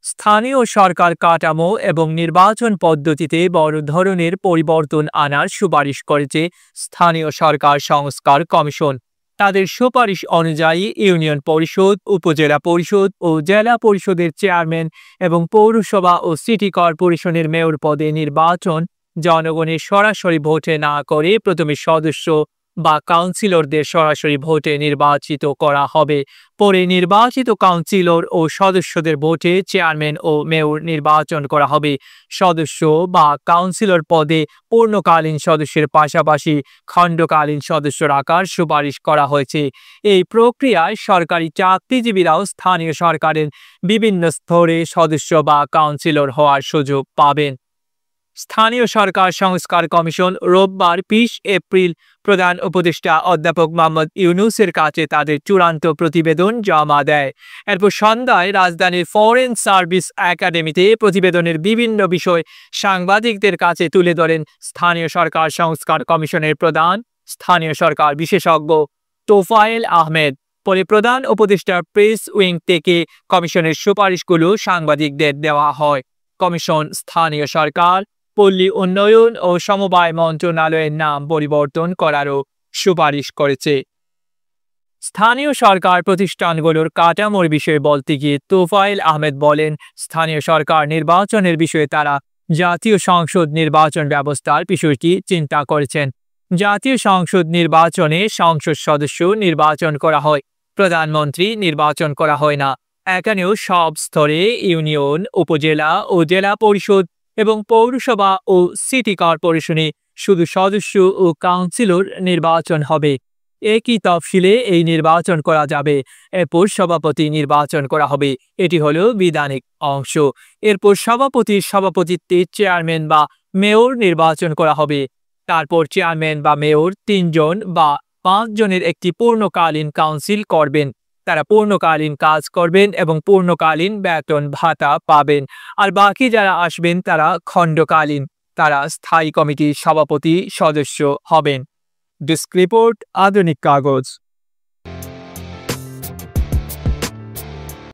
স্থানীয় সরকার কাঠামো এবং নির্বাচন পদ্ধতিতে বড় ধরনের পরিবর্তন আনার সুপারিশ করেছে স্থানীয় সরকার সংস্কার কমিশন। তাদের সুপারিশ অনুযায়ী ইউনিয়ন পরিষদ, উপজেলা পরিষদ ও জেলা পরিষদের চেয়ারম্যান এবং পৌরসভা ও সিটি কর্পোরেশনের মেয়র পদে নির্বাচন জনগণের সরাসরি ভোটে না করে প্রথমে সদস্য বা কাউন্সিলরদের সরাসরি ভোটে নির্বাচিত করা হবে। পরে নির্বাচিত কাউন্সিলর ও সদস্যদের ভোটে চেয়ারম্যান ও মেয়র নির্বাচন করা হবে। সদস্য বা কাউন্সিলর পদে পূর্ণকালীন সদস্যের পাশাপাশি খণ্ডকালীন সদস্য রাখার সুপারিশ করা হয়েছে। এই প্রক্রিয়ায় সরকারি চাকরিজীবীরাও স্থানীয় সরকারের বিভিন্ন স্তরে সদস্য বা কাউন্সিলর হওয়ার সুযোগ পাবেন। স্থানীয় সরকার সংস্কার কমিশন রোববার ২০ এপ্রিল প্রধান উপদেষ্টা অধ্যাপক মোহাম্মদ ইউনূসের কাছে তাদের চূড়ান্ত প্রতিবেদন জমা দেয়। এরপর সন্ধ্যায় রাজধানীর ফরেন সার্ভিস একাডেমিতে প্রতিবেদনের বিভিন্ন বিষয় সাংবাদিকদের কাছে তুলে ধরেন স্থানীয় সরকার সংস্কার কমিশনের প্রধান স্থানীয় সরকার বিশেষজ্ঞ তোফায়েল আহমেদ। পরে প্রধান উপদেষ্টার প্রেস উইং থেকে কমিশনের সুপারিশগুলো সাংবাদিকদের দেওয়া হয়। কমিশন স্থানীয় সরকার, পল্লী উন্নয়ন ও সমবায় মন্ত্রণালয়ের নাম পরিবর্তন করারও সুপারিশ করেছে। স্থানীয় সরকার প্রতিষ্ঠানগুলোর কাঠামোর বিষয়ে বলতে গিয়ে তোফায়েল আহমেদ বলেন, স্থানীয় সরকার নির্বাচনের বিষয়ে তারা জাতীয় সংসদ নির্বাচন ব্যবস্থার বিষয়টি চিন্তা করেছেন। জাতীয় সংসদ নির্বাচনে সংসদ সদস্য নির্বাচন করা হয়, প্রধানমন্ত্রী নির্বাচন করা হয় না। এখানেও সব স্তরে ইউনিয়ন, উপজেলা ও জেলা পরিষদ এবং পৌরসভা ও সিটি কর্পোরেশনে শুধু সদস্য ও কাউন্সিলর নির্বাচন হবে। একই তফসিলে এই নির্বাচন করা যাবে। এরপর সভাপতি নির্বাচন করা হবে। এটি হলো বিধানিক অংশ। এরপর সভাপতির সভাপতিত্বে চেয়ারম্যান বা মেয়র নির্বাচন করা হবে। তারপর চেয়ারম্যান বা মেয়র ৩ জন বা ৫ জনের একটি পূর্ণকালীন কাউন্সিল করবেন। তারা পূর্ণকালীন কাজ করবেন এবং পূর্ণকালীন বেতন ভাতা পাবেন। আর বাকি যারা আসবেন তারা খণ্ডকালীন। তারা স্থায়ী কমিটির সভাপতি সদস্য হবেন। ডেস্ক রিপোর্ট, আধুনিক কাগজ।